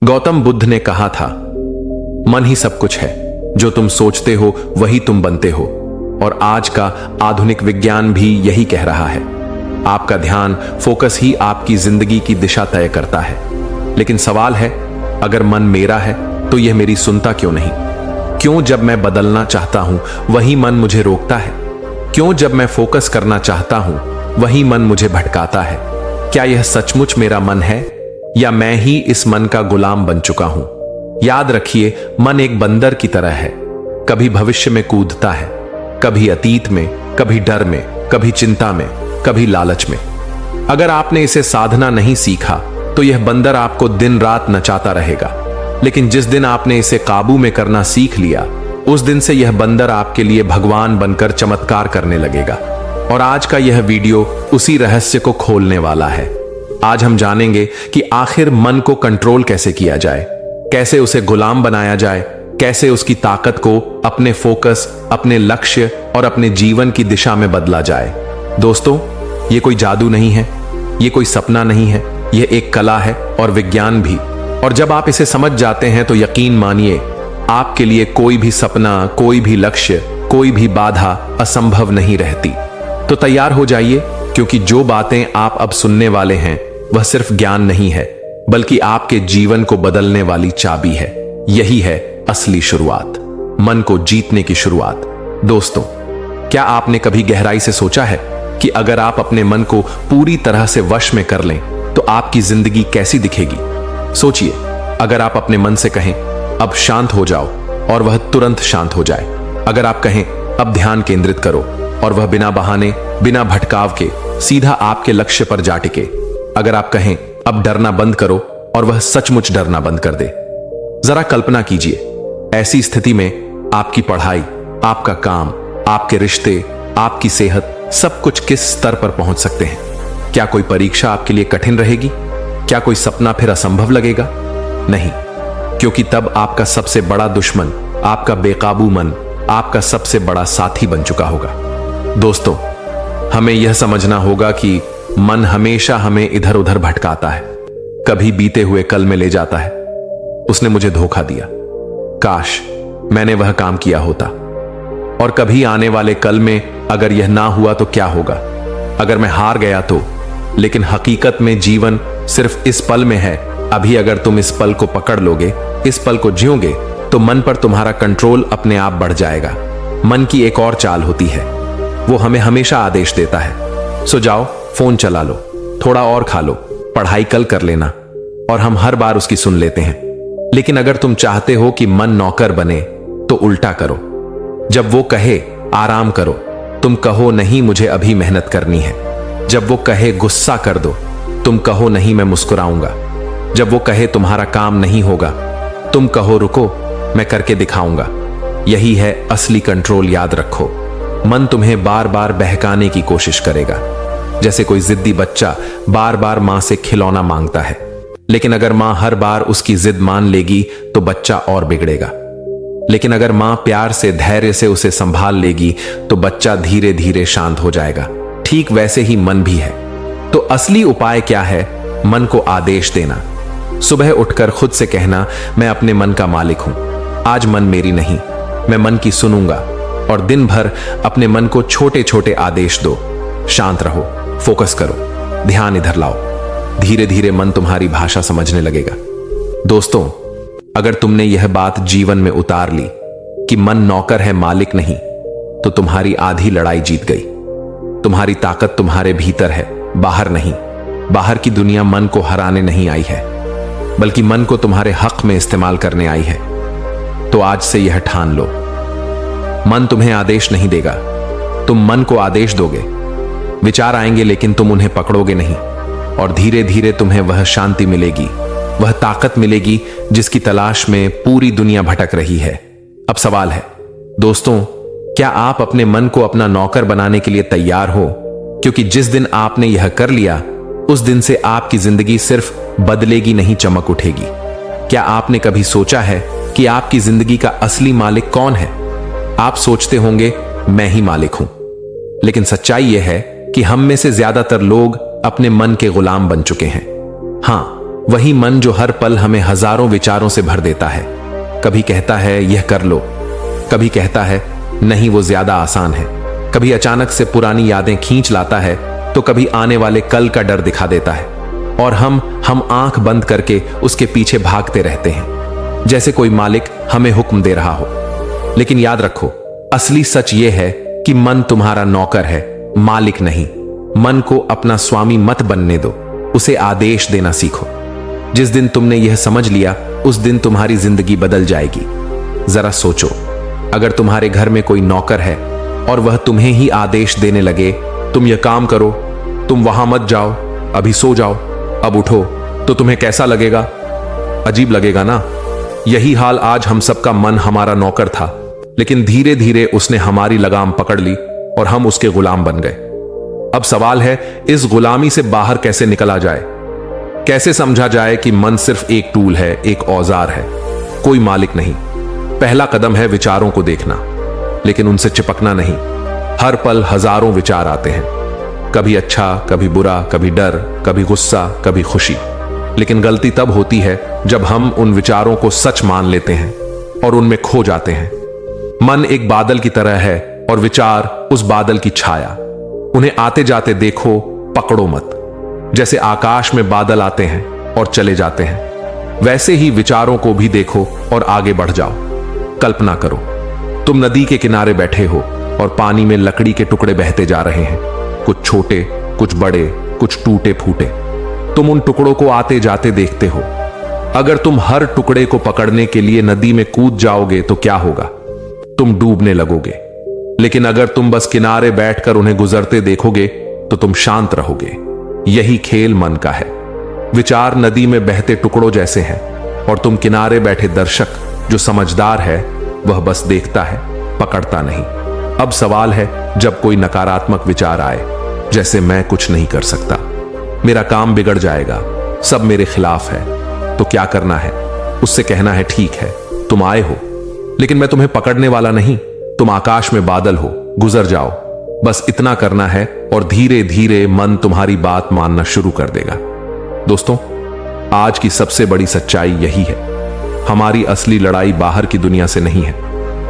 गौतम बुद्ध ने कहा था, मन ही सब कुछ है, जो तुम सोचते हो वही तुम बनते हो। और आज का आधुनिक विज्ञान भी यही कह रहा है। आपका ध्यान, फोकस ही आपकी जिंदगी की दिशा तय करता है। लेकिन सवाल है, अगर मन मेरा है तो यह मेरी सुनता क्यों नहीं? क्यों जब मैं बदलना चाहता हूं वही मन मुझे रोकता है? क्यों जब मैं फोकस करना चाहता हूं वही मन मुझे भटकाता है? क्या यह सचमुच मेरा मन है या मैं ही इस मन का गुलाम बन चुका हूं? याद रखिए, मन एक बंदर की तरह है। कभी भविष्य में कूदता है, कभी अतीत में, कभी डर में, कभी चिंता में, कभी लालच में। अगर आपने इसे साधना नहीं सीखा तो यह बंदर आपको दिन रात नचाता रहेगा। लेकिन जिस दिन आपने इसे काबू में करना सीख लिया, उस दिन से यह बंदर आपके लिए भगवान बनकर चमत्कार करने लगेगा। और आज का यह वीडियो उसी रहस्य को खोलने वाला है। आज हम जानेंगे कि आखिर मन को कंट्रोल कैसे किया जाए, कैसे उसे गुलाम बनाया जाए, कैसे उसकी ताकत को अपने फोकस, अपने लक्ष्य और अपने जीवन की दिशा में बदला जाए। दोस्तों, ये कोई जादू नहीं है, ये कोई सपना नहीं है, यह एक कला है और विज्ञान भी। और जब आप इसे समझ जाते हैं तो यकीन मानिए, आपके लिए कोई भी सपना, कोई भी लक्ष्य, कोई भी बाधा असंभव नहीं रहती। तो तैयार हो जाइए, क्योंकि जो बातें आप अब सुनने वाले हैं वह सिर्फ ज्ञान नहीं है, बल्कि आपके जीवन को बदलने वाली चाबी है। यही है असली शुरुआत, मन को जीतने की शुरुआत। दोस्तों, क्या आपने कभी गहराई से सोचा है कि अगर आप अपने मन को पूरी तरह से वश में कर लें तो आपकी जिंदगी कैसी दिखेगी? सोचिए, अगर आप अपने मन से कहें अब शांत हो जाओ और वह तुरंत शांत हो जाए। अगर आप कहें अब ध्यान केंद्रित करो और वह बिना बहाने, बिना भटकाव के सीधा आपके लक्ष्य पर जा टिके। अगर आप कहें अब डरना बंद करो और वह सचमुच डरना बंद कर दे। जरा कल्पना कीजिए, ऐसी स्थिति में आपकी पढ़ाई, आपका काम, आपके रिश्ते, आपकी सेहत, सब कुछ किस स्तर पर पहुंच सकते हैं? क्या कोई परीक्षा आपके लिए कठिन रहेगी? क्या कोई सपना फिर असंभव लगेगा? नहीं, क्योंकि तब आपका सबसे बड़ा दुश्मन, आपका बेकाबू मन, आपका सबसे बड़ा साथी बन चुका होगा। दोस्तों, हमें यह समझना होगा कि मन हमेशा हमें इधर उधर भटकाता है। कभी बीते हुए कल में ले जाता है, उसने मुझे धोखा दिया, काश मैंने वह काम किया होता। और कभी आने वाले कल में अगर यह ना हुआ तो क्या होगा, अगर मैं हार गया तो। लेकिन हकीकत में जीवन सिर्फ इस पल में है। अभी अगर तुम इस पल को पकड़ लोगे, इस पल को जियोगे, तो मन पर तुम्हारा कंट्रोल अपने आप बढ़ जाएगा। मन की एक और चाल होती है, वो हमें हमेशा आदेश देता है, सो जाओ, फोन चला लो, थोड़ा और खा लो, पढ़ाई कल कर लेना। और हम हर बार उसकी सुन लेते हैं। लेकिन अगर तुम चाहते हो कि मन नौकर बने तो उल्टा करो। जब वो कहे आराम करो, तुम कहो नहीं मुझे अभी मेहनत करनी है। जब वो कहे गुस्सा कर दो, तुम कहो नहीं मैं मुस्कुराऊंगा। जब वो कहे तुम्हारा काम नहीं होगा, तुम कहो रुको, मैं करके दिखाऊंगा। यही है असली कंट्रोल। याद रखो, मन तुम्हें बार बार बहकाने की कोशिश करेगा, जैसे कोई जिद्दी बच्चा बार बार मां से खिलौना मांगता है। लेकिन अगर मां हर बार उसकी जिद मान लेगी तो बच्चा और बिगड़ेगा। लेकिन अगर मां प्यार से, धैर्य से उसे संभाल लेगी तो बच्चा धीरे धीरे शांत हो जाएगा। ठीक वैसे ही मन भी है। तो असली उपाय क्या है? मन को आदेश देना। सुबह उठकर खुद से कहना, मैं अपने मन का मालिक हूं, आज मन मेरी नहीं, मैं मन की सुनूंगा। और दिन भर अपने मन को छोटे छोटे आदेश दो, शांत रहो, फोकस करो, ध्यान इधर लाओ। धीरे धीरे मन तुम्हारी भाषा समझने लगेगा। दोस्तों, अगर तुमने यह बात जीवन में उतार ली कि मन नौकर है, मालिक नहीं, तो तुम्हारी आधी लड़ाई जीत गई। तुम्हारी ताकत तुम्हारे भीतर है, बाहर नहीं। बाहर की दुनिया मन को हराने नहीं आई है, बल्कि मन को तुम्हारे हक में इस्तेमाल करने आई है। तो आज से यह ठान लो, मन तुम्हें आदेश नहीं देगा, तुम मन को आदेश दोगे। विचार आएंगे लेकिन तुम उन्हें पकड़ोगे नहीं, और धीरे धीरे तुम्हें वह शांति मिलेगी, वह ताकत मिलेगी जिसकी तलाश में पूरी दुनिया भटक रही है। अब सवाल है, दोस्तों, क्या आप अपने मन को अपना नौकर बनाने के लिए तैयार हो? क्योंकि जिस दिन आपने यह कर लिया, उस दिन से आपकी जिंदगी सिर्फ बदलेगी नहीं, चमक उठेगी। क्या आपने कभी सोचा है कि आपकी जिंदगी का असली मालिक कौन है? आप सोचते होंगे मैं ही मालिक हूं, लेकिन सच्चाई यह है कि हम में से ज्यादातर लोग अपने मन के गुलाम बन चुके हैं। हां, वही मन जो हर पल हमें हजारों विचारों से भर देता है। कभी कहता है यह कर लो, कभी कहता है नहीं वो ज्यादा आसान है, कभी अचानक से पुरानी यादें खींच लाता है, तो कभी आने वाले कल का डर दिखा देता है और हम आंख बंद करके उसके पीछे भागते रहते हैं, जैसे कोई मालिक हमें हुक्म दे रहा हो। लेकिन याद रखो, असली सच यह है कि मन तुम्हारा नौकर है, मालिक नहीं। मन को अपना स्वामी मत बनने दो, उसे आदेश देना सीखो। जिस दिन तुमने यह समझ लिया, उस दिन तुम्हारी जिंदगी बदल जाएगी। जरा सोचो, अगर तुम्हारे घर में कोई नौकर है और वह तुम्हें ही आदेश देने लगे, तुम यह काम करो, तुम वहां मत जाओ, अभी सो जाओ, अब उठो, तो तुम्हें कैसा लगेगा? अजीब लगेगा ना। यही हाल आज हम सबका मन हमारा नौकर था, लेकिन धीरे धीरे उसने हमारी लगाम पकड़ ली और हम उसके गुलाम बन गए। अब सवाल है, इस गुलामी से बाहर कैसे निकला जाए? कैसे समझा जाए कि मन सिर्फ एक टूल है, एक औजार है, कोई मालिक नहीं। पहला कदम है विचारों को देखना, लेकिन उनसे चिपकना नहीं। हर पल हजारों विचार आते हैं, कभी अच्छा, कभी बुरा, कभी डर, कभी गुस्सा, कभी खुशी। लेकिन गलती तब होती है जब हम उन विचारों को सच मान लेते हैं और उनमें खो जाते हैं। मन एक बादल की तरह है और विचार उस बादल की छाया। उन्हें आते जाते देखो, पकड़ो मत। जैसे आकाश में बादल आते हैं और चले जाते हैं, वैसे ही विचारों को भी देखो और आगे बढ़ जाओ। कल्पना करो, तुम नदी के किनारे बैठे हो और पानी में लकड़ी के टुकड़े बहते जा रहे हैं, कुछ छोटे, कुछ बड़े, कुछ टूटे फूटे। तुम उन टुकड़ों को आते जाते देखते हो। अगर तुम हर टुकड़े को पकड़ने के लिए नदी में कूद जाओगे तो क्या होगा? तुम डूबने लगोगे। लेकिन अगर तुम बस किनारे बैठकर उन्हें गुजरते देखोगे तो तुम शांत रहोगे। यही खेल मन का है। विचार नदी में बहते टुकड़ों जैसे हैं और तुम किनारे बैठे दर्शक जो समझदार है, वह बस देखता है, पकड़ता नहीं। अब सवाल है, जब कोई नकारात्मक विचार आए, जैसे मैं कुछ नहीं कर सकता, मेरा काम बिगड़ जाएगा, सब मेरे खिलाफ है, तो क्या करना है? उससे कहना है ठीक है, तुम आए हो, लेकिन मैं तुम्हें पकड़ने वाला नहीं। तुम आकाश में बादल हो, गुजर जाओ। बस इतना करना है और धीरे धीरे मन तुम्हारी बात मानना शुरू कर देगा। दोस्तों, आज की सबसे बड़ी सच्चाई यही है, हमारी असली लड़ाई बाहर की दुनिया से नहीं है,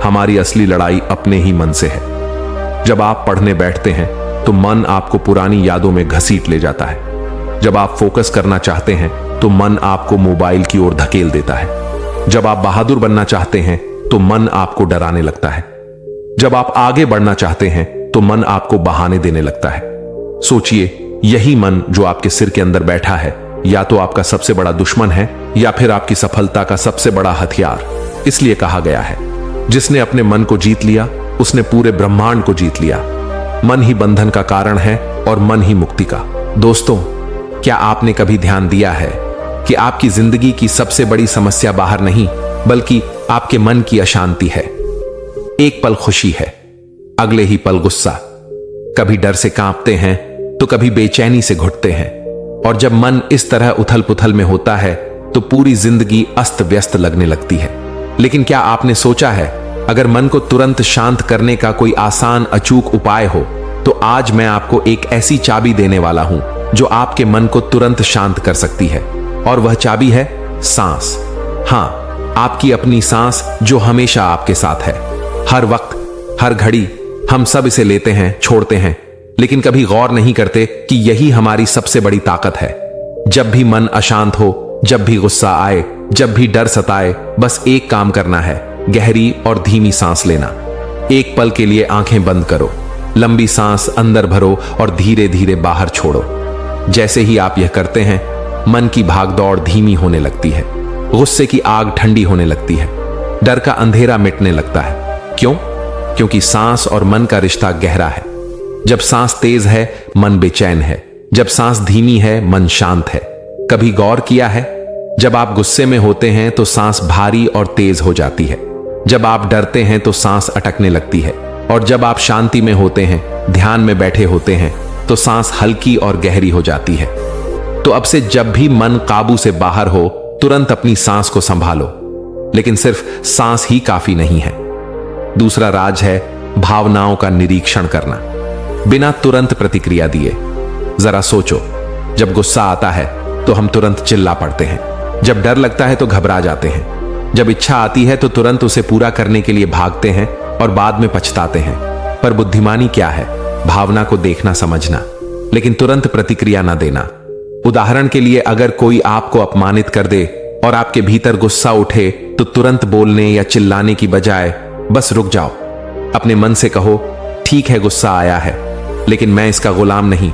हमारी असली लड़ाई अपने ही मन से है। जब आप पढ़ने बैठते हैं तो मन आपको पुरानी यादों में घसीट ले जाता है। जब आप फोकस करना चाहते हैं तो मन आपको मोबाइल की ओर धकेल देता है। जब आप बहादुर बनना चाहते हैं तो मन आपको डराने लगता है। जब आप आगे बढ़ना चाहते हैं तो मन आपको बहाने देने लगता है। सोचिए, यही मन जो आपके सिर के अंदर बैठा है, या तो आपका सबसे बड़ा दुश्मन है या फिर आपकी सफलता का सबसे बड़ा हथियार। इसलिए कहा गया है, जिसने अपने मन को जीत लिया, उसने पूरे ब्रह्मांड को जीत लिया। मन ही बंधन का कारण है और मन ही मुक्ति का। दोस्तों, क्या आपने कभी ध्यान दिया है कि आपकी जिंदगी की सबसे बड़ी समस्या बाहर नहीं, बल्कि आपके मन की अशांति है? एक पल खुशी है, अगले ही पल गुस्सा। कभी डर से कांपते हैं तो कभी बेचैनी से घुटते हैं। और जब मन इस तरह उथल पुथल में होता है तो पूरी जिंदगी अस्त व्यस्त लगने लगती है। लेकिन क्या आपने सोचा है, अगर मन को तुरंत शांत करने का कोई आसान अचूक उपाय हो, तो आज मैं आपको एक ऐसी चाबी देने वाला हूं जो आपके मन को तुरंत शांत कर सकती है। और वह चाबी है सांस। हां, आपकी अपनी सांस जो हमेशा आपके साथ है, हर वक्त, हर घड़ी। हम सब इसे लेते हैं, छोड़ते हैं, लेकिन कभी गौर नहीं करते कि यही हमारी सबसे बड़ी ताकत है। जब भी मन अशांत हो, जब भी गुस्सा आए, जब भी डर सताए, बस एक काम करना है, गहरी और धीमी सांस लेना। एक पल के लिए आंखें बंद करो, लंबी सांस अंदर भरो और धीरे धीरे बाहर छोड़ो। जैसे ही आप यह करते हैं, मन की भागदौड़ धीमी होने लगती है, गुस्से की आग ठंडी होने लगती है, डर का अंधेरा मिटने लगता है। क्यों? क्योंकि सांस और मन का रिश्ता गहरा है। जब सांस तेज है, मन बेचैन है। जब सांस धीमी है, मन शांत है। कभी गौर किया है, जब आप गुस्से में होते हैं तो सांस भारी और तेज हो जाती है। जब आप डरते हैं तो सांस अटकने लगती है। और जब आप शांति में होते हैं, ध्यान में बैठे होते हैं, तो सांस हल्की और गहरी हो जाती है। तो अब से जब भी मन काबू से बाहर हो, तुरंत अपनी सांस को संभालो। लेकिन सिर्फ सांस ही काफी नहीं है। दूसरा राज है भावनाओं का निरीक्षण करना, बिना तुरंत प्रतिक्रिया दिए। जरा सोचो, जब गुस्सा आता है तो हम तुरंत चिल्ला पड़ते हैं। जब डर लगता है तो घबरा जाते हैं। जब इच्छा आती है तो तुरंत उसे पूरा करने के लिए भागते हैं और बाद में पछताते हैं। पर बुद्धिमानी क्या है? भावना को देखना समझना, लेकिन तुरंत प्रतिक्रिया न देना। उदाहरण के लिए, अगर कोई आपको अपमानित कर दे और आपके भीतर गुस्सा उठे तो तुरंत बोलने या चिल्लाने की बजाय बस रुक जाओ। अपने मन से कहो, ठीक है गुस्सा आया है, लेकिन मैं इसका गुलाम नहीं।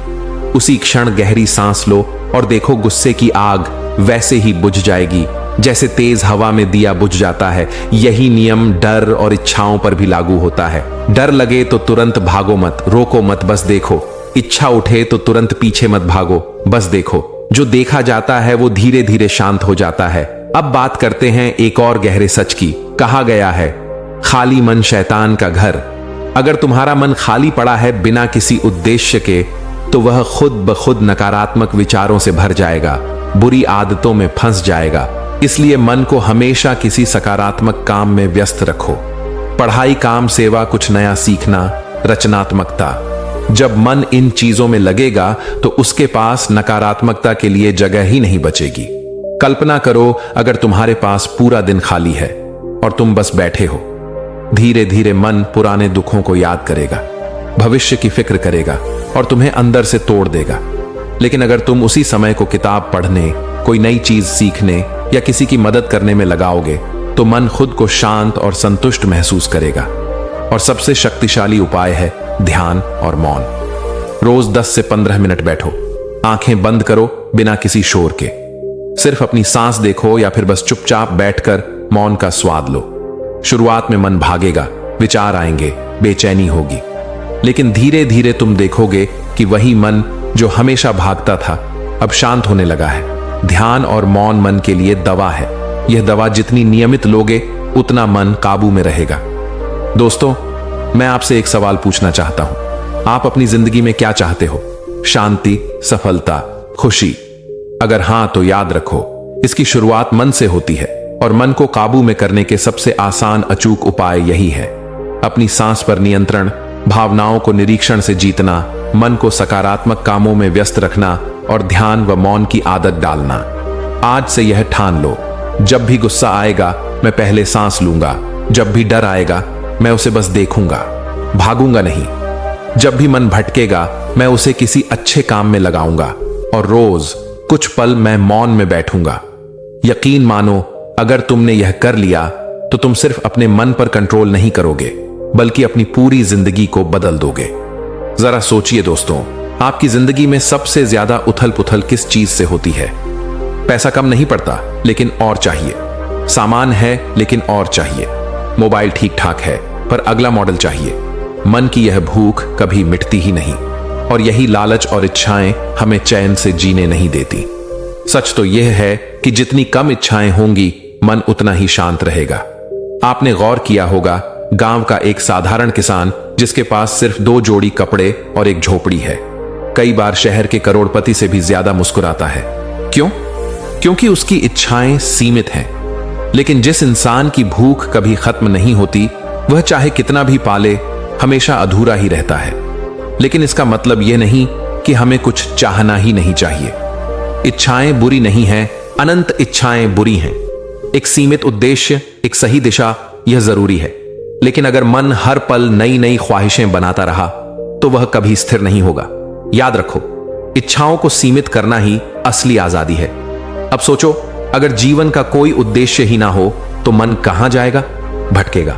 उसी क्षण गहरी सांस लो और देखो गुस्से की आग वैसे ही बुझ जाएगी जैसे तेज हवा में दिया बुझ जाता है। यही नियम डर और इच्छाओं पर भी लागू होता है। डर लगे तो तुरंत भागो मत, रोको मत, बस देखो। इच्छा उठे तो तुरंत पीछे मत भागो, बस देखो। जो देखा जाता है वो धीरे धीरे शांत हो जाता है। अब बात करते हैं एक और गहरे सच की। कहा गया है, खाली मन शैतान का घर। अगर तुम्हारा मन खाली पड़ा है बिना किसी उद्देश्य के, तो वह खुद ब खुद नकारात्मक विचारों से भर जाएगा, बुरी आदतों में फंस जाएगा। इसलिए मन को हमेशा किसी सकारात्मक काम में व्यस्त रखो। पढ़ाई, काम, सेवा, कुछ नया सीखना, रचनात्मकता। जब मन इन चीजों में लगेगा तो उसके पास नकारात्मकता के लिए जगह ही नहीं बचेगी। कल्पना करो, अगर तुम्हारे पास पूरा दिन खाली है और तुम बस बैठे हो। धीरे धीरे मन पुराने दुखों को याद करेगा, भविष्य की फिक्र करेगा और तुम्हें अंदर से तोड़ देगा। लेकिन अगर तुम उसी समय को किताब पढ़ने, कोई नई चीज सीखने या किसी की मदद करने में लगाओगे, तो मन खुद को शांत और संतुष्ट महसूस करेगा। और सबसे शक्तिशाली उपाय है ध्यान और मौन। रोज 10 से 15 मिनट बैठो, आंखें बंद करो बिना किसी शोर के। सिर्फ अपनी सांस देखो या फिर बस चुपचाप बैठकर मौन का स्वाद लो। शुरुआत में मन भागेगा, विचार आएंगे, बेचैनी होगी, लेकिन धीरे धीरे तुम देखोगे कि वही मन जो हमेशा भागता था अब शांत होने लगा है। ध्यान और मौन मन के लिए दवा है। यह दवा जितनी नियमित लोगे उतना मन काबू में रहेगा। दोस्तों, मैं आपसे एक सवाल पूछना चाहता हूं। आप अपनी जिंदगी में क्या चाहते हो? शांति, सफलता, खुशी? अगर हां तो याद रखो, इसकी शुरुआत मन से होती है और मन को काबू में करने के सबसे आसान अचूक उपाय यही है। अपनी सांस पर नियंत्रण, भावनाओं को निरीक्षण से जीतना, मन को सकारात्मक कामों में व्यस्त रखना और ध्यान व मौन की आदत डालना। आज से यह ठान लो, जब भी गुस्सा आएगा मैं पहले सांस लूंगा। जब भी डर आएगा मैं उसे बस देखूंगा, भागूंगा नहीं। जब भी मन भटकेगा मैं उसे किसी अच्छे काम में लगाऊंगा और रोज कुछ पल मैं मौन में बैठूंगा। यकीन मानो, अगर तुमने यह कर लिया तो तुम सिर्फ अपने मन पर कंट्रोल नहीं करोगे, बल्कि अपनी पूरी जिंदगी को बदल दोगे। जरा सोचिए दोस्तों, आपकी जिंदगी में सबसे ज्यादा उथल पुथल किस चीज से होती है? पैसा कम नहीं पड़ता, लेकिन और चाहिए। सामान है लेकिन और चाहिए। मोबाइल ठीक ठाक है पर अगला मॉडल चाहिए। मन की यह भूख कभी मिटती ही नहीं और यही लालच और इच्छाएं हमें चैन से जीने नहीं देती। सच तो यह है कि जितनी कम इच्छाएं होंगी, मन उतना ही शांत रहेगा। आपने गौर किया होगा, गांव का एक साधारण किसान जिसके पास सिर्फ 2 जोड़ी कपड़े और एक झोपड़ी है, कई बार शहर के करोड़पति से भी ज्यादा मुस्कुराता है। क्यों? क्योंकि उसकी इच्छाएं सीमित हैं। लेकिन जिस इंसान की भूख कभी खत्म नहीं होती, वह चाहे कितना भी पाले हमेशा अधूरा ही रहता है। लेकिन इसका मतलब यह नहीं कि हमें कुछ चाहना ही नहीं चाहिए। इच्छाएं बुरी नहीं हैं, अनंत इच्छाएं बुरी हैं। एक सीमित उद्देश्य, एक सही दिशा, यह जरूरी है। लेकिन अगर मन हर पल नई नई ख्वाहिशें बनाता रहा तो वह कभी स्थिर नहीं होगा। याद रखो, इच्छाओं को सीमित करना ही असली आजादी है। अब सोचो, अगर जीवन का कोई उद्देश्य ही ना हो तो मन कहां जाएगा? भटकेगा,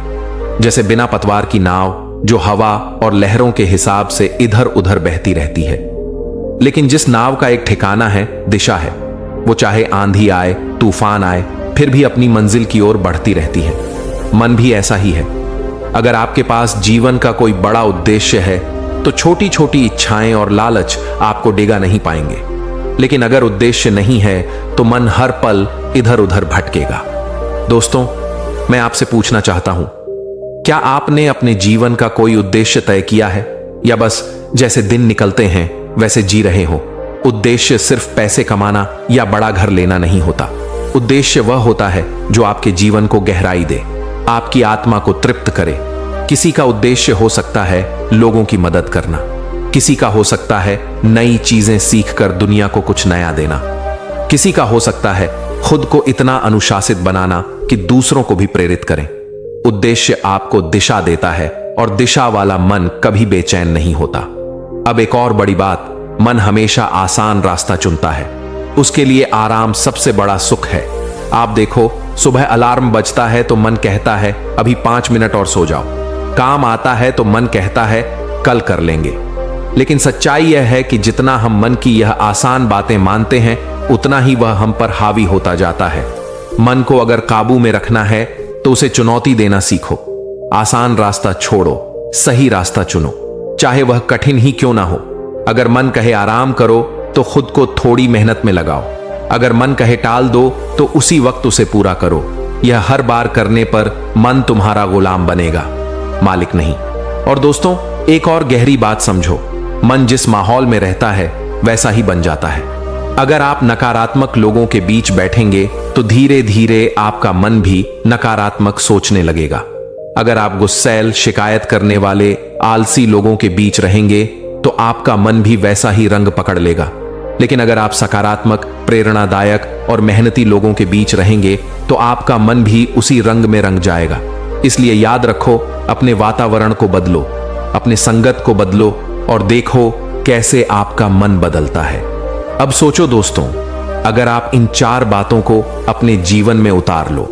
जैसे बिना पतवार की नाव जो हवा और लहरों के हिसाब से इधर उधर बहती रहती है। लेकिन जिस नाव का एक ठिकाना है, दिशा है, वो चाहे आंधी आए, तूफान आए, फिर भी अपनी मंजिल की ओर बढ़ती रहती है। मन भी ऐसा ही है। अगर आपके पास जीवन का कोई बड़ा उद्देश्य है तो छोटी छोटी इच्छाएं और लालच आपको डिगा नहीं पाएंगे। लेकिन अगर उद्देश्य नहीं है तो मन हर पल इधर उधर भटकेगा। दोस्तों, मैं आपसे पूछना चाहता हूं, क्या आपने अपने जीवन का कोई उद्देश्य तय किया है या बस जैसे दिन निकलते हैं वैसे जी रहे हो? उद्देश्य सिर्फ पैसे कमाना या बड़ा घर लेना नहीं होता। उद्देश्य वह होता है जो आपके जीवन को गहराई दे, आपकी आत्मा को तृप्त करे। किसी का उद्देश्य हो सकता है लोगों की मदद करना, किसी का हो सकता है नई चीजें सीखकर दुनिया को कुछ नया देना, किसी का हो सकता है खुद को इतना अनुशासित बनाना कि दूसरों को भी प्रेरित करें। उद्देश्य आपको दिशा देता है और दिशा वाला मन कभी बेचैन नहीं होता। अब एक और बड़ी बात, मन हमेशा आसान रास्ता चुनता है। उसके लिए आराम सबसे बड़ा सुख है। आप देखो, सुबह अलार्म बजता है तो मन कहता है अभी 5 मिनट और सो जाओ। काम आता है तो मन कहता है कल कर लेंगे। लेकिन सच्चाई यह है कि जितना हम मन की यह आसान बातें मानते हैं, उतना ही वह हम पर हावी होता जाता है। मन को अगर काबू में रखना है तो उसे चुनौती देना सीखो। आसान रास्ता छोड़ो, सही रास्ता चुनो, चाहे वह कठिन ही क्यों ना हो। अगर मन कहे आराम करो तो खुद को थोड़ी मेहनत में लगाओ। अगर मन कहे टाल दो तो उसी वक्त उसे पूरा करो। यह हर बार करने पर मन तुम्हारा गुलाम बनेगा, मालिक नहीं। और दोस्तों, एक और गहरी बात समझो, मन जिस माहौल में रहता है वैसा ही बन जाता है। अगर आप नकारात्मक लोगों के बीच बैठेंगे तो धीरे धीरे आपका मन भी नकारात्मक सोचने लगेगा। अगर आप गुस्सैल, शिकायत करने वाले, आलसी लोगों के बीच रहेंगे तो आपका मन भी वैसा ही रंग पकड़ लेगा। लेकिन अगर आप सकारात्मक, प्रेरणादायक और मेहनती लोगों के बीच रहेंगे तो आपका मन भी उसी रंग में रंग जाएगा। इसलिए याद रखो, अपने वातावरण को बदलो, अपने संगत को बदलो और देखो कैसे आपका मन बदलता है। अब सोचो दोस्तों, अगर आप इन 4 बातों को अपने जीवन में उतार लो,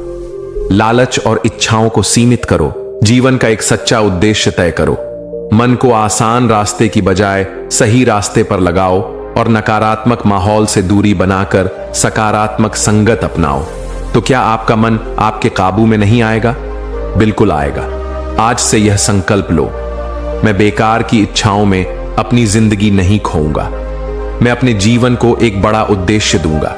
लालच और इच्छाओं को सीमित करो, जीवन का एक सच्चा उद्देश्य तय करो, मन को आसान रास्ते की बजाय सही रास्ते पर लगाओ और नकारात्मक माहौल से दूरी बनाकर सकारात्मक संगत अपनाओ, तो क्या आपका मन आपके काबू में नहीं आएगा? बिल्कुल आएगा। आज से यह संकल्प लो, मैं बेकार की इच्छाओं में अपनी जिंदगी नहीं खोऊंगा। मैं अपने जीवन को एक बड़ा उद्देश्य दूंगा।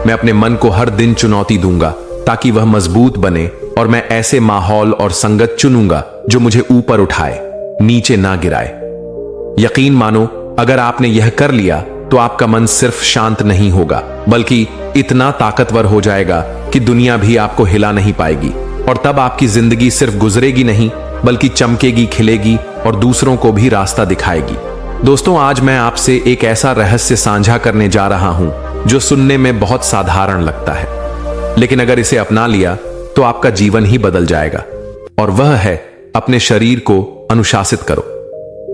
मैं अपने मन को हर दिन चुनौती दूंगा ताकि वह मजबूत बने और मैं ऐसे माहौल और संगत चुनूंगा जो मुझे ऊपर उठाए, नीचे ना गिराए। यकीन मानो, अगर आपने यह कर लिया तो आपका मन सिर्फ शांत नहीं होगा बल्कि इतना ताकतवर हो जाएगा कि दुनिया भी आपको हिला नहीं पाएगी। और तब आपकी जिंदगी सिर्फ गुजरेगी नहीं बल्कि चमकेगी, खिलेगी और दूसरों को भी रास्ता दिखाएगी। दोस्तों, आज मैं आपसे एक ऐसा रहस्य साझा करने जा रहा हूं जो सुनने में बहुत साधारण लगता है, लेकिन अगर इसे अपना लिया तो आपका जीवन ही बदल जाएगा। और वह है, अपने शरीर को अनुशासित करो।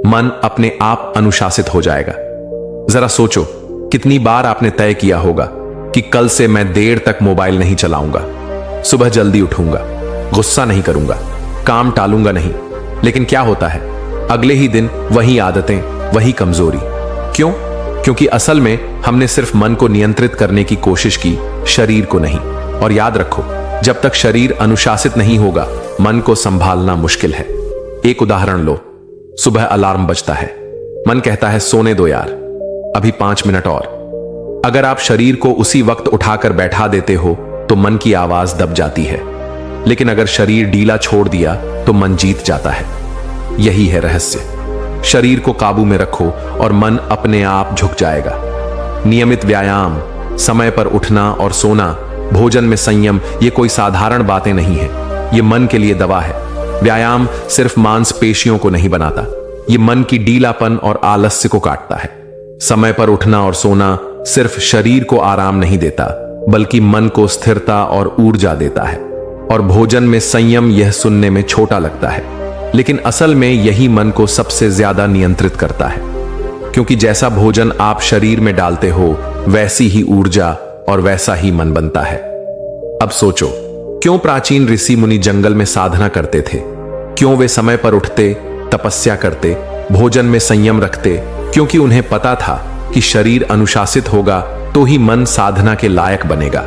मन अपने आप अनुशासित हो जाएगा। जरा सोचो, कितनी बार आपने तय किया होगा कि कल से मैं देर तक मोबाइल नहीं चलाऊंगा, सुबह जल्दी उठूंगा, गुस्सा नहीं करूंगा, काम टालूंगा नहीं। लेकिन क्या होता है, अगले ही दिन वही आदतें, वही कमजोरी। क्यों? क्योंकि असल में हमने सिर्फ मन को नियंत्रित करने की कोशिश की, शरीर को नहीं। और याद रखो, जब तक शरीर अनुशासित नहीं होगा, मन को संभालना मुश्किल है। एक उदाहरण लो, सुबह अलार्म बजता है, मन कहता है सोने दो यार, अभी 5 मिनट और। अगर आप शरीर को उसी वक्त उठाकर बैठा देते हो तो मन की आवाज दब जाती है, लेकिन अगर शरीर ढीला छोड़ दिया तो मन जीत जाता है। यही है रहस्य। शरीर को काबू में रखो और मन अपने आप झुक जाएगा। नियमित व्यायाम, समय पर उठना और सोना, भोजन में संयम, ये कोई साधारण बातें नहीं है, ये मन के लिए दवा है। व्यायाम सिर्फ मांसपेशियों को नहीं बनाता, ये मन की ढीलापन और आलस्य को काटता है। समय पर उठना और सोना सिर्फ शरीर को आराम नहीं देता बल्कि मन को स्थिरता और ऊर्जा देता है। और भोजन में संयम, यह सुनने में छोटा लगता है, लेकिन असल में यही मन को सबसे ज्यादा नियंत्रित करता है, क्योंकि जैसा भोजन आप शरीर में डालते हो वैसी ही ऊर्जा और वैसा ही मन बनता है। अब सोचो, क्यों प्राचीन ऋषि मुनि जंगल में साधना करते थे? क्यों वे समय पर उठते, तपस्या करते, भोजन में संयम रखते? क्योंकि उन्हें पता था कि शरीर अनुशासित होगा तो ही मन साधना के लायक बनेगा।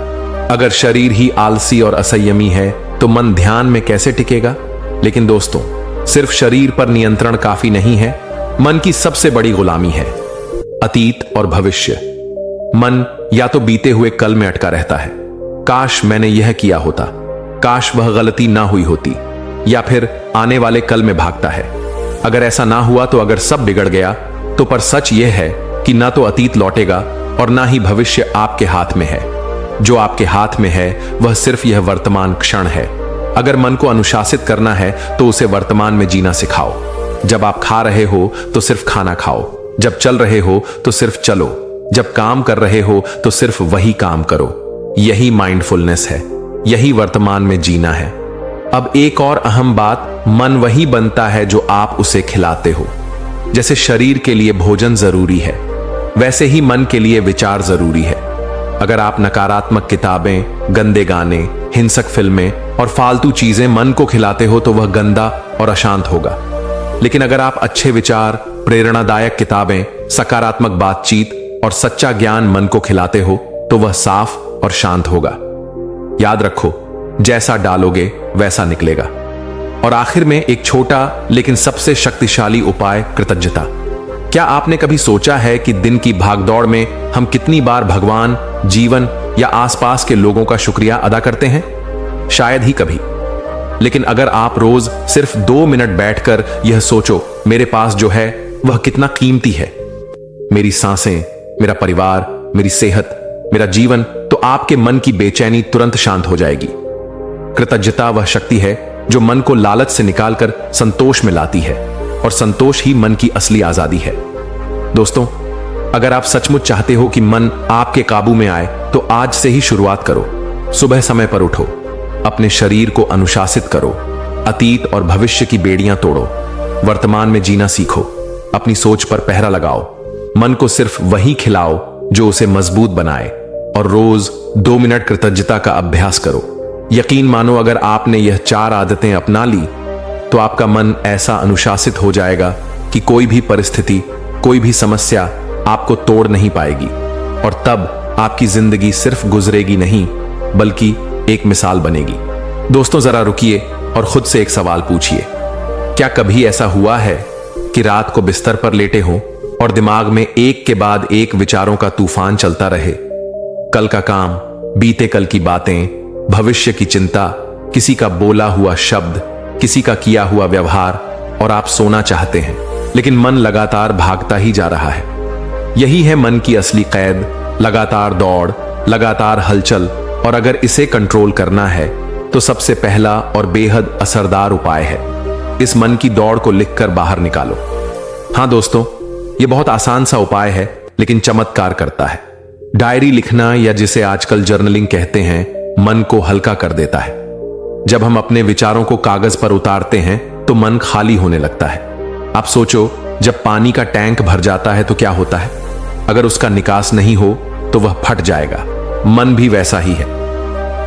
अगर शरीर ही आलसी और असंयमी है तो मन ध्यान में कैसे टिकेगा? लेकिन दोस्तों, सिर्फ शरीर पर नियंत्रण काफी नहीं है, मन की सबसे बड़ी गुलामी है अतीत और भविष्य। मन या तो बीते हुए कल में अटका रहता है, काश मैंने यह किया होता, काश वह गलती ना हुई होती, या फिर आने वाले कल में भागता है, अगर ऐसा ना हुआ तो, अगर सब बिगड़ गया तो। पर सच यह है कि ना तो अतीत लौटेगा और ना ही भविष्य आपके हाथ में है। जो आपके हाथ में है वह सिर्फ यह वर्तमान क्षण है। अगर मन को अनुशासित करना है तो उसे वर्तमान में जीना सिखाओ। जब आप खा रहे हो तो सिर्फ खाना खाओ, जब चल रहे हो तो सिर्फ चलो, जब काम कर रहे हो तो सिर्फ वही काम करो। यही माइंडफुलनेस है, यही वर्तमान में जीना है। अब एक और अहम बात, मन वही बनता है जो आप उसे खिलाते हो। जैसे शरीर के लिए भोजन जरूरी है, वैसे ही मन के लिए विचार जरूरी है। अगर आप नकारात्मक किताबें, गंदे गाने, हिंसक फिल्में और फालतू चीजें मन को खिलाते हो तो वह गंदा और अशांत होगा। लेकिन अगर आप अच्छे विचार, प्रेरणादायक किताबें, सकारात्मक बातचीत और सच्चा ज्ञान मन को खिलाते हो तो वह साफ और शांत होगा। याद रखो, जैसा डालोगे वैसा निकलेगा। और आखिर में एक छोटा लेकिन सबसे शक्तिशाली उपाय, कृतज्ञता। क्या आपने कभी सोचा है कि दिन की भागदौड़ में हम कितनी बार भगवान, जीवन या आसपास के लोगों का शुक्रिया अदा करते हैं? शायद ही कभी। लेकिन अगर आप रोज सिर्फ 2 मिनट बैठकर यह सोचो, मेरे पास जो है वह कितना कीमती है, मेरी सांसें, मेरा परिवार, मेरी सेहत, मेरा जीवन, तो आपके मन की बेचैनी तुरंत शांत हो जाएगी। कृतज्ञता वह शक्ति है जो मन को लालच से निकालकर संतोष में लाती है, और संतोष ही मन की असली आजादी है। दोस्तों, अगर आप सचमुच चाहते हो कि मन आपके काबू में आए तो आज से ही शुरुआत करो। सुबह समय पर उठो, अपने शरीर को अनुशासित करो, अतीत और भविष्य की बेड़ियां तोड़ो, वर्तमान में जीना सीखो, अपनी सोच पर पहरा लगाओ, मन को सिर्फ वही खिलाओ जो उसे मजबूत बनाए, और रोज 2 मिनट कृतज्ञता का अभ्यास करो। यकीन मानो, अगर आपने यह 4 आदतें अपना ली तो आपका मन ऐसा अनुशासित हो जाएगा कि कोई भी परिस्थिति, कोई भी समस्या आपको तोड़ नहीं पाएगी। और तब आपकी जिंदगी सिर्फ गुजरेगी नहीं, बल्कि एक मिसाल बनेगी। दोस्तों, जरा रुकिए और खुद से एक सवाल पूछिए। क्या कभी ऐसा हुआ है कि रात को बिस्तर पर लेटे हो और दिमाग में एक के बाद एक विचारों का तूफान चलता रहे? कल का काम, बीते कल की बातें, भविष्य की चिंता, किसी का बोला हुआ शब्द, किसी का किया हुआ व्यवहार, और आप सोना चाहते हैं लेकिन मन लगातार भागता ही जा रहा है। यही है मन की असली कैद, लगातार दौड़, लगातार हलचल। और अगर इसे कंट्रोल करना है तो सबसे पहला और बेहद असरदार उपाय है, इस मन की दौड़ को लिखकर बाहर निकालो। हाँ दोस्तों, यह बहुत आसान सा उपाय है लेकिन चमत्कार करता है। डायरी लिखना, या जिसे आजकल जर्नलिंग कहते हैं, मन को हल्का कर देता है। जब हम अपने विचारों को कागज पर उतारते हैं तो मन खाली होने लगता है। आप सोचो, जब पानी का टैंक भर जाता है तो क्या होता है? अगर उसका निकास नहीं हो तो वह फट जाएगा। मन भी वैसा ही है।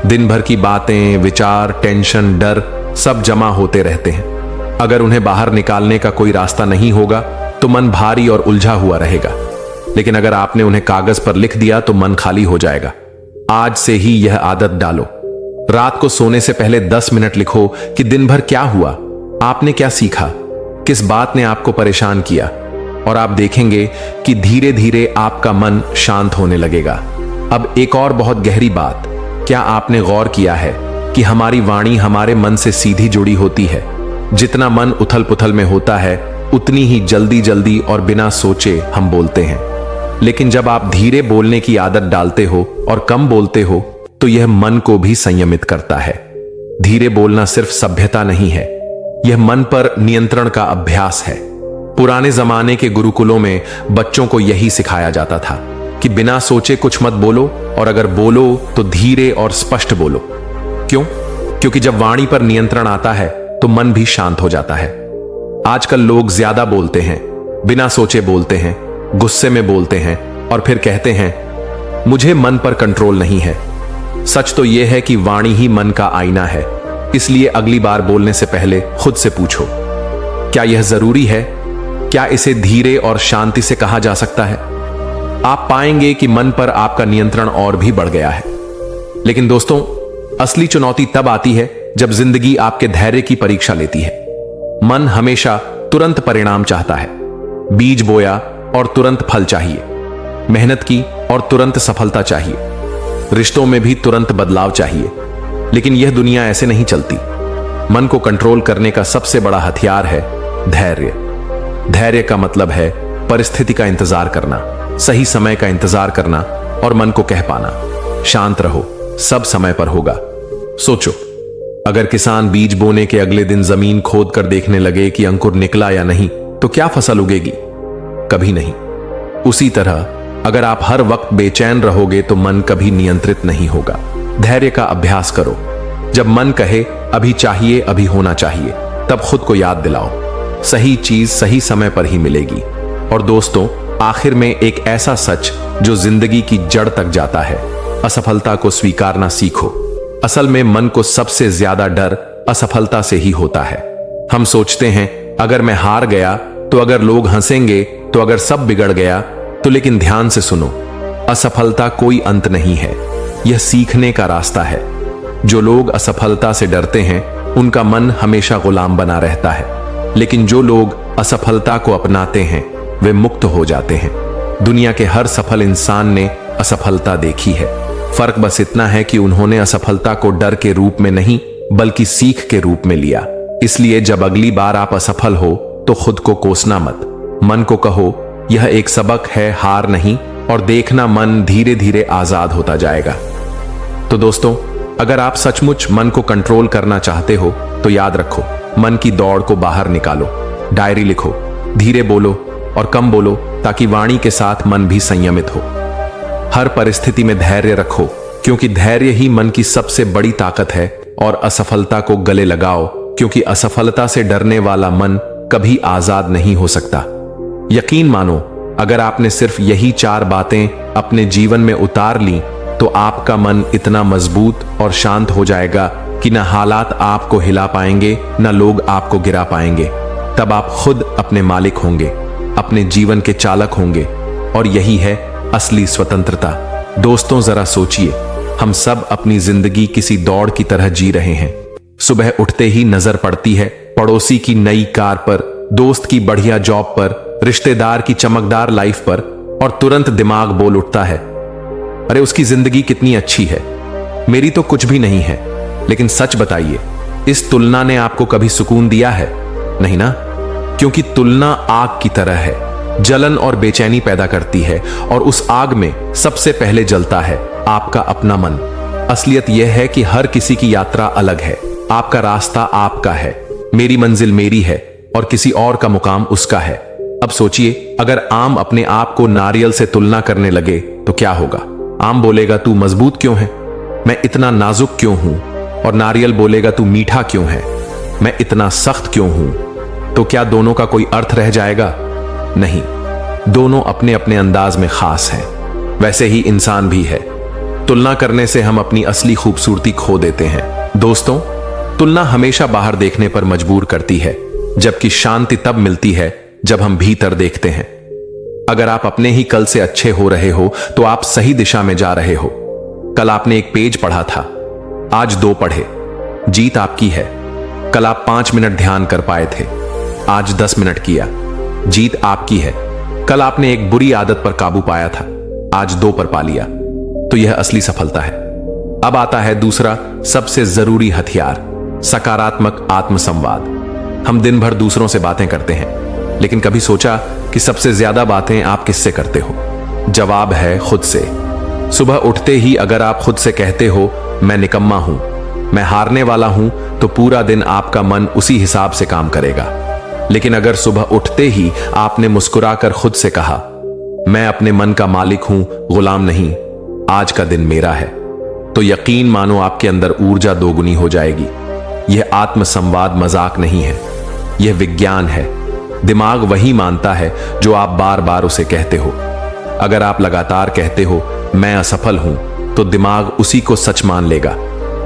दिन भर की बातें, विचार, टेंशन, डर सब जमा होते रहते हैं। अगर उन्हें बाहर निकालने का कोई रास्ता नहीं होगा तो मन भारी और उलझा हुआ रहेगा। लेकिन अगर आपने उन्हें कागज पर लिख दिया तो मन खाली हो जाएगा। आज से ही यह आदत डालो। रात को सोने से पहले 10 मिनट लिखो कि दिन भर क्या हुआ, आपने क्या सीखा, किस बात ने आपको परेशान किया, और आप देखेंगे कि धीरे धीरे आपका मन शांत होने लगेगा। अब एक और बहुत गहरी बात, क्या आपने गौर किया है कि हमारी वाणी हमारे मन से सीधी जुड़ी होती है? जितना मन उथल पुथल में होता है उतनी ही जल्दी जल्दी और बिना सोचे हम बोलते हैं। लेकिन जब आप धीरे बोलने की आदत डालते हो और कम बोलते हो तो यह मन को भी संयमित करता है। धीरे बोलना सिर्फ सभ्यता नहीं है, यह मन पर नियंत्रण का अभ्यास है। पुराने जमाने के गुरुकुलों में बच्चों को यही सिखाया जाता था कि बिना सोचे कुछ मत बोलो, और अगर बोलो तो धीरे और स्पष्ट बोलो। क्यों? क्योंकि जब वाणी पर नियंत्रण आता है तो मन भी शांत हो जाता है। आजकल लोग ज्यादा बोलते हैं, बिना सोचे बोलते हैं, गुस्से में बोलते हैं और फिर कहते हैं मुझे मन पर कंट्रोल नहीं है। सच तो यह है कि वाणी ही मन का आईना है। इसलिए अगली बार बोलने से पहले खुद से पूछो, क्या यह जरूरी है? क्या इसे धीरे और शांति से कहा जा सकता है? आप पाएंगे कि मन पर आपका नियंत्रण और भी बढ़ गया है। लेकिन दोस्तों, असली चुनौती तब आती है जब जिंदगी आपके धैर्य की परीक्षा लेती है। मन हमेशा तुरंत परिणाम चाहता है। बीज बोया और तुरंत फल चाहिए, मेहनत की और तुरंत सफलता चाहिए, रिश्तों में भी तुरंत बदलाव चाहिए। लेकिन यह दुनिया ऐसे नहीं चलती। मन को कंट्रोल करने का सबसे बड़ा हथियार है धैर्य। धैर्य का मतलब है परिस्थिति का इंतजार करना, सही समय का इंतजार करना और मन को कह पाना, शांत रहो, सब समय पर होगा। सोचो, अगर किसान बीज बोने के अगले दिन जमीन खोद कर देखने लगे कि अंकुर निकला या नहीं, तो क्या फसल उगेगी? कभी नहीं। उसी तरह अगर आप हर वक्त बेचैन रहोगे तो मन कभी नियंत्रित नहीं होगा। धैर्य का अभ्यास करो। जब मन कहे अभी चाहिए, अभी होना चाहिए, तब खुद को याद दिलाओ, सही चीज सही समय पर ही मिलेगी। और दोस्तों, आखिर में एक ऐसा सच जो जिंदगी की जड़ तक जाता है, असफलता को स्वीकारना सीखो। असल में मन को सबसे ज्यादा डर असफलता से ही होता है। हम सोचते हैं अगर मैं हार गया तो, अगर लोग हंसेंगे तो, अगर सब बिगड़ गया तो। लेकिन ध्यान से सुनो, असफलता कोई अंत नहीं है, यह सीखने का रास्ता है। जो लोग असफलता से डरते हैं उनका मन हमेशा गुलाम बना रहता है, लेकिन जो लोग असफलता को अपनाते हैं वे मुक्त हो जाते हैं। दुनिया के हर सफल इंसान ने असफलता देखी है। फर्क बस इतना है कि उन्होंने असफलता को डर के रूप में नहीं बल्कि सीख के रूप में लिया। इसलिए जब अगली बार आप असफल हो तो खुद को कोसना मत। मन को कहो यह एक सबक है, हार नहीं, और देखना मन धीरे धीरे आजाद होता जाएगा। तो दोस्तों, अगर आप सचमुच मन को कंट्रोल करना चाहते हो तो याद रखो, मन की दौड़ को बाहर निकालो। डायरी लिखो, धीरे बोलो और कम बोलो, ताकि वाणी के साथ मन भी संयमित हो। हर परिस्थिति में धैर्य रखो, क्योंकि धैर्य ही मन की सबसे बड़ी ताकत है। और असफलता को गले लगाओ, क्योंकि असफलता से डरने वाला मन कभी आजाद नहीं हो सकता। यकीन मानो, अगर आपने सिर्फ यही 4 बातें अपने जीवन में उतार ली तो आपका मन इतना मजबूत और शांत हो जाएगा कि न हालात आपको हिला पाएंगे, न लोग आपको गिरा पाएंगे। तब आप खुद अपने मालिक होंगे, अपने जीवन के चालक होंगे, और यही है असली स्वतंत्रता। दोस्तों, जरा सोचिए, हम सब अपनी जिंदगी किसी दौड़ की तरह जी रहे हैं। सुबह उठते ही नजर पड़ती है पड़ोसी की नई कार पर, दोस्त की बढ़िया जॉब पर, रिश्तेदार की चमकदार लाइफ पर, और तुरंत दिमाग बोल उठता है, अरे उसकी जिंदगी कितनी अच्छी है, मेरी तो कुछ भी नहीं है। लेकिन सच बताइए, इस तुलना ने आपको कभी सुकून दिया है? नहीं ना? क्योंकि तुलना आग की तरह है, जलन और बेचैनी पैदा करती है, और उस आग में सबसे पहले जलता है आपका अपना मन। असलियत यह है कि हर किसी की यात्रा अलग है, आपका रास्ता आपका है, मेरी मंजिल मेरी है, और किसी और का मुकाम उसका है। अब सोचिए, अगर आम अपने आप को नारियल से तुलना करने लगे तो क्या होगा? आम बोलेगा तू मजबूत क्यों है, मैं इतना नाजुक क्यों हूं, और नारियल बोलेगा तू मीठा क्यों है, मैं इतना सख्त क्यों हूं। तो क्या दोनों का कोई अर्थ रह जाएगा? नहीं, दोनों अपने अपने अंदाज में खास हैं। वैसे ही इंसान भी है, तुलना करने से हम अपनी असली खूबसूरती खो देते हैं। दोस्तों, तुलना हमेशा बाहर देखने पर मजबूर करती है, जबकि शांति तब मिलती है जब हम भीतर देखते हैं। अगर आप अपने ही कल से अच्छे हो रहे हो तो आप सही दिशा में जा रहे हो। कल आपने 1 पेज पढ़ा था, आज 2 पढ़े, जीत आपकी है। कल आप 5 मिनट ध्यान कर पाए थे, आज 10 मिनट किया, जीत आपकी है। कल आपने एक बुरी आदत पर काबू पाया था, आज 2 पर पा लिया, तो यह असली सफलता है। अब आता है दूसरा सबसे जरूरी हथियार, सकारात्मक आत्मसंवाद। हम दिन भर दूसरों से बातें करते हैं, लेकिन कभी सोचा कि सबसे ज्यादा बातें आप किससे करते हो? जवाब है खुद से। सुबह उठते ही अगर आप खुद से कहते हो मैं निकम्मा हूं, मैं हारने वाला हूं, तो पूरा दिन आपका मन उसी हिसाब से काम करेगा। लेकिन अगर सुबह उठते ही आपने मुस्कुराकर खुद से कहा मैं अपने मन का मालिक हूं, गुलाम नहीं, आज का दिन मेरा है, तो यकीन मानो आपके अंदर ऊर्जा दोगुनी हो जाएगी। यह आत्मसंवाद मजाक नहीं है, यह विज्ञान है। दिमाग वही मानता है जो आप बार बार उसे कहते हो। अगर आप लगातार कहते हो मैं असफल हूं, तो दिमाग उसी को सच मान लेगा।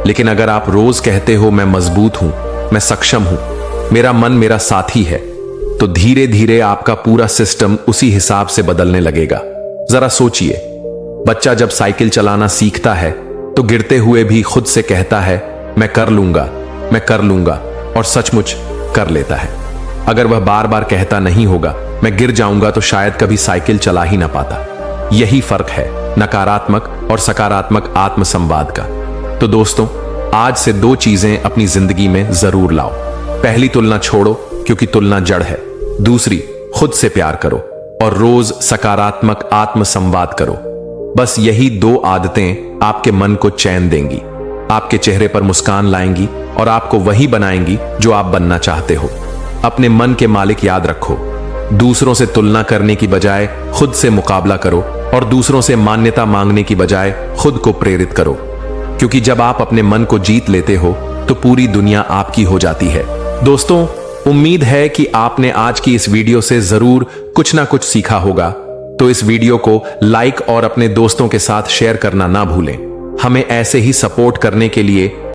लेकिन अगर आप रोज कहते हो मैं मजबूत हूं, मैं सक्षम हूं, मेरा मन मेरा साथी है, तो धीरे धीरे आपका पूरा सिस्टम उसी हिसाब से बदलने लगेगा। जरा सोचिए, बच्चा जब साइकिल चलाना सीखता है तो गिरते हुए भी खुद से कहता है मैं कर लूंगा, मैं कर लूंगा, और सचमुच कर लेता है। अगर वह बार बार कहता नहीं होगा मैं गिर जाऊंगा, तो शायद कभी साइकिल चला ही ना पाता। यही फर्क है नकारात्मक और सकारात्मक आत्मसंवाद का। तो दोस्तों, आज से 2 चीजें अपनी जिंदगी में जरूर लाओ। पहली, तुलना छोड़ो, क्योंकि तुलना जड़ है। दूसरी, खुद से प्यार करो, और रोज सकारात्मक आत्मसंवाद करो। बस यही 2 आदतें आपके मन को चैन देंगी, आपके चेहरे पर मुस्कान लाएंगी, और आपको वही बनाएंगी जो आप बनना चाहते हो। अपने मन के मालिक याद रखो, दूसरों से तुलना करने की बजाय खुद से मुकाबला करो, और दूसरों से मान्यता मांगने की बजाय खुद को प्रेरित करो, क्योंकि जब आप अपने मन को जीत लेते हो तो पूरी दुनिया आपकी हो जाती है। दोस्तों, उम्मीद है कि आपने आज की इस वीडियो से जरूर कुछ ना कुछ सीखा होगा। तो इस वीडियो को लाइक और अपने दोस्तों के साथ शेयर करना ना भूलें। हमें ऐसे ही सपोर्ट करने के लिए